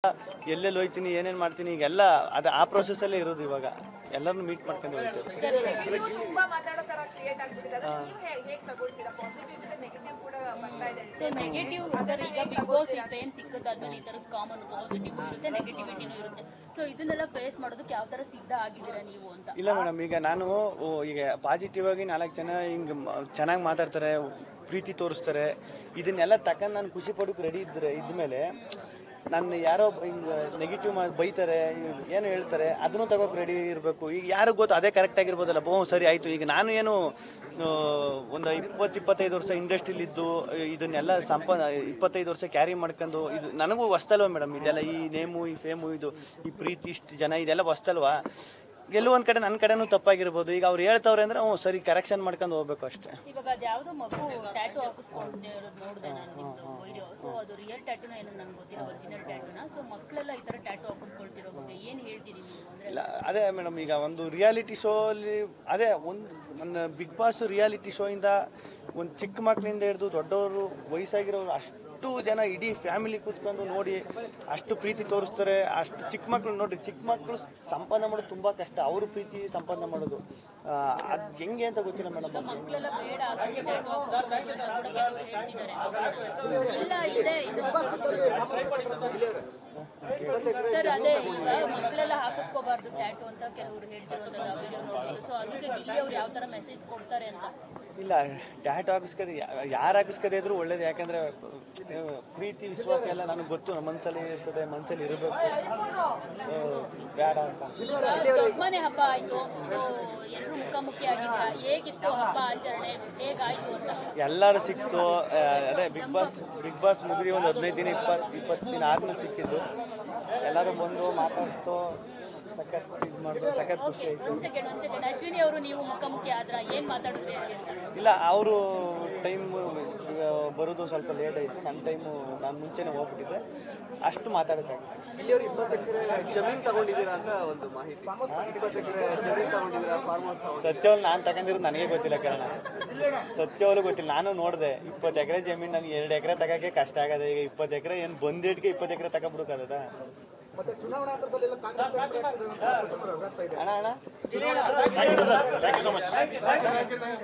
ಎಲ್ಲೆಲ್ಲಿ ಹೋಗ್ತೀನಿ ಏನೇನು ಮಾಡ್ತೀನಿ ಈಗೆಲ್ಲ ಅದು ಆ ಪ್ರೊಸೆಸ್ಸಲ್ಲೇ ಇರೋದು ಇವಾಗ ಎಲ್ಲರನ್ನು ಮೀಟ್ ಮಾಡ್ಕೊಂಡು ಹೋಗ್ತೀವಿ. ಇಲ್ಲ ಮೇಡಮ್, ಈಗ ನಾನು ಈಗ ಪಾಸಿಟಿವ್ ಆಗಿ 4 ಜನ ಹಿಂಗೆ ಚೆನ್ನಾಗಿ ಮಾತಾಡ್ತಾರೆ, ಪ್ರೀತಿ ತೋರಿಸ್ತಾರೆ, ಇದನ್ನೆಲ್ಲ ತಗೊಂಡು ನಾನು ಖುಷಿ ಪಡೋಕೆ ರೆಡಿ ಇದ್ಮೇಲೆ ನನ್ನ ಯಾರೋ ಹಿಂಗೆ ನೆಗೆಟಿವ್ ಬೈತಾರೆ, ಏನು ಹೇಳ್ತಾರೆ, ಅದನ್ನು ತಗೋಕೆ ರೆಡಿ ಇರಬೇಕು. ಈಗ ಯಾರು ಗೊತ್ತು ಅದೇ ಕರೆಕ್ಟ್ ಆಗಿರ್ಬೋದಲ್ಲ. ಸರಿ ಆಯಿತು. ಈಗ ನಾನು ಏನು ಒಂದು 20-25 ವರ್ಷ ಇಂಡಸ್ಟ್ರಿಲಿದ್ದು ಇದನ್ನೆಲ್ಲ 25 ವರ್ಷ ಕ್ಯಾರಿ ಮಾಡ್ಕೊಂಡು ಇದು ನನಗೂ ಹೊಸ್ತಲ್ವ ಮೇಡಮ್. ಇದೆಲ್ಲ ಈ ನೇಮು, ಈ ಫೇಮು, ಈ ಪ್ರೀತಿ, ಇಷ್ಟು ಜನ, ಇದೆಲ್ಲ ಹೊಸ್ತಲ್ವಾ. ಎಲ್ಲೋ ಒಂದು ಕಡೆ ನನ್ನ ಕಡೆನೂ ತಪ್ಪಾಗಿರ್ಬೋದು. ಈಗ ಅವ್ರು ಹೇಳ್ತವ್ರೆ ಅಂದರೆ ಸರಿ ಕರೆಕ್ಷನ್ ಮಾಡ್ಕೊಂಡು ಹೋಗ್ಬೇಕು ಅಷ್ಟೇ. ಇವಾಗ ಅದ್ಯಾವುದೋ ಮಗು ಟ್ಯಾಟೂ ಹಾಕಿಸ್ಕೊಂಡಿರೋದು ನೋಡಿದೆ ನಾನು ನಿಮ್ಮದು ವಿಡಿಯೋ. ಸೊ ಅದು ರಿಯಲ್ ಟ್ಯಾಟೂನ ಏನೋ ನನಗೆ ಗೊತ್ತಿಲ್ಲ, ಒರಿಜಿನಲ್ ಟ್ಯಾಟೂನ. ಸೊ ಮಕ್ಕಳೆಲ್ಲ ಈ ಥರ ಟ್ಯಾಟೂ ಹಾಕಿಸ್ಕೊಳ್ತಿರೋ ಬಗ್ಗೆ ಏನು ಹೇಳ್ತೀರಿ ನೀವು? ಇಲ್ಲ, ಅದೇ ಮೇಡಮ್, ಈಗ ಒಂದು ರಿಯಾಲಿಟಿ ಶೋ ಅಲ್ಲಿ ಅದೇ ನನ್ನ ಬಿಗ್ ಬಾಸ್ ರಿಯಾಲಿಟಿ ಶೋ ಇಂದ ಒಂದು ಚಿಕ್ಕ ಮಕ್ಕಳಿಂದ ಹಿಡಿದು ದೊಡ್ಡವರು, ವಯಸ್ಸಾಗಿರೋರು, ಅಷ್ಟು ಜನ ಇಡೀ ಫ್ಯಾಮಿಲಿ ಕೂತ್ಕೊಂಡು ನೋಡಿ ಅಷ್ಟು ಪ್ರೀತಿ ತೋರಿಸ್ತಾರೆ. ಅಷ್ಟು ಚಿಕ್ಕ ಮಕ್ಕಳು ನೋಡ್ರಿ, ಚಿಕ್ಕ ಮಕ್ಕಳು ಸಂಪಾದನೆ ಮಾಡೋದು ತುಂಬ ಕಷ್ಟ. ಅವರು ಪ್ರೀತಿ ಸಂಪಾದನೆ ಮಾಡೋದು ಅದು ಹೆಂಗೆ ಅಂತ ಗೊತ್ತಿಲ್ಲ ಮೇಡಮ್. ಸರ್ ಅದೇ ಈಗ ಮಕ್ಕಳೆಲ್ಲ ಹಾಕಿಸ್ಕೋಬಾರ್ದು ಟ್ಯಾಟೂ ಅಂತ ಕೆಲವರು ಹೇಳ್ತಿರುವಂಥದ್ದು ವಿಡಿಯೋ ನೋಡ್ಬೋದು. ಸೊ ಅದಕ್ಕೆ ಗಿಲ್ಲಿ ಅವ್ರು ಯಾವ ಥರ ಮೆಸೇಜ್ ಕೊಡ್ತಾರೆ ಅಂತ? ಇಲ್ಲ, ಟ್ಯಾಟೂ ಹಾಕಿಸ್ಕೋದು ಯಾರು ಹಾಕಿಸ್ಕೋದೇ ಇದ್ರು ಒಳ್ಳೇದು. ಯಾಕಂದರೆ ಪ್ರೀತಿ ವಿಶ್ವಾಸ ಎಲ್ಲ ನನಗೆ ಗೊತ್ತು, ನಮ್ಮ ಮನಸ್ಸಲ್ಲಿ ಇರ್ತದೆ, ಮನಸ್ಸಲ್ಲಿ ಇರಬೇಕು, ಬೇಡ ಅಂತ. ಮನೆ ಹಬ್ಬ ಆಯಿತು, ಎಲ್ಲರೂ ಮುಖಾಮುಖಿ ಆಗಿದ್ದೀರಾ, ಹೇಗಿತ್ತು ಹಬ್ಬ ಆಚರಣೆ, ಹೇಗಾಯಿತು ಅಂತ? ಎಲ್ಲರೂ ಸಿಕ್ತು. ಅದೇ ಬಿಗ್ ಬಾಸ್ ಮುಗಿದು ಒಂದು 15 ದಿನ 20 ದಿನ ಆದ್ಮೇಲೆ ಸಿಕ್ಕಿದ್ದು. ಎಲ್ಲರೂ ಬಂದು ಮಾತಾಡಿಸ್ತು, ಸಖತ್ ಇದು ಮಾಡಿದ್ರು, ಸಖತ್ ಖುಷಿ ಆಯಿತು. ಅಶ್ವಿನಿ ಅವರು ನೀವು ಮುಖಾಮುಖಿ ಆದ್ರ ಏನು ಮಾತಾಡಿದ್ರೆ? ಇಲ್ಲ, ಅವರು ಟೈಮ್ ಬರೋದು ಸ್ವಲ್ಪ ಲೇಟ್ ಆಯಿತು. ನನ್ನ ಟೈಮು ನಾನು ಮುಂಚೆನೇ ಹೋಗ್ಬಿಟ್ಟಿದ್ದೆ, ಅಷ್ಟು ಮಾತಾಡೋಕ್ಕಾಗಿಲ್ಲ. ಇಲ್ಲಿಯವರು 20 ಎಕರೆ ಜಮೀನು ತಗೊಂಡಿದ್ದೀರಾ ಅಂತ ಒಂದು ಮಾಹಿತಿ. 20 ಎಕರೆ ಜಮೀನು ತಗೊಂಡಿದ್ದೀರಾ, ಫಾರ್ಮ್ ಹೌಸ್ ತಗೊಂಡು? ಸತ್ಯವಲ್ಲಿ ನಾನು ತಗೊಂಡಿರೋದು ನನಗೆ ಗೊತ್ತಿಲ್ಲ ಕಾರಣ. ಸತ್ಯವಲ್ಲೂ ಗೊತ್ತಿಲ್ಲ. ನಾನು ನೋಡಿದೆ 20 ಎಕರೆ ಜಮೀನು ನನಗೆ 2 ಎಕರೆ ತಗೋಕ್ಕೆ ಕಷ್ಟ ಆಗದೆ. ಈಗ 20 ಎಕರೆ ಏನು ಬಂದಿಟ್ಗೆ 20 ಎಕರೆ ತಗೊಬಿಡೋಕ್ಕಾಗದ? ಮತ್ತೆ ಚುನಾವಣಾ ಹಂತದಲ್ಲೆಲ್ಲ ಕಾಂಗ್ರೆಸ್ ಅಣ್ಣ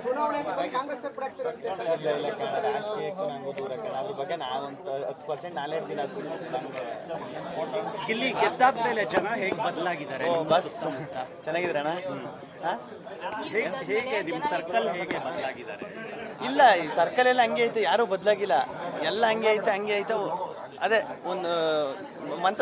ಚುನಾವಣೆ ಕಾಂಗ್ರೆಸ್ ಸೇರ್ಪಡೆ ರಾಜಕೀಯಕ್ಕೂ ನನಗೂ ದೂರ ಕಣ. ಅದ್ರ ಬಗ್ಗೆ ನಾವೊಂದು 10% ನಾಲೆಡ್ಜ್ ಇಲ್ಲ. ಗಿಲ್ಲಿ ಗೆದ್ದಾದ್ಮೇಲೆ ಜನ ಹೇಗೆ ಬದಲಾಗಿದ್ದಾರೆ? ಬಸ್ ಚೆನ್ನಾಗಿದ್ರೆ ಅಣ್ಣ. ಹೇಗೆ ನಿಮ್ಮ ಸರ್ಕಲ್ ಹೇಗೆ ಬದಲಾಗಿದ್ದಾರೆ? ಇಲ್ಲ, ಈ ಸರ್ಕಲ್ ಎಲ್ಲ ಹಂಗೆ ಐತೆ, ಯಾರೂ ಬದಲಾಗಿಲ್ಲ. ಎಲ್ಲ ಹಂಗೆ ಐತೆ. ಅದೇ ಒಂದು ಮಂತ್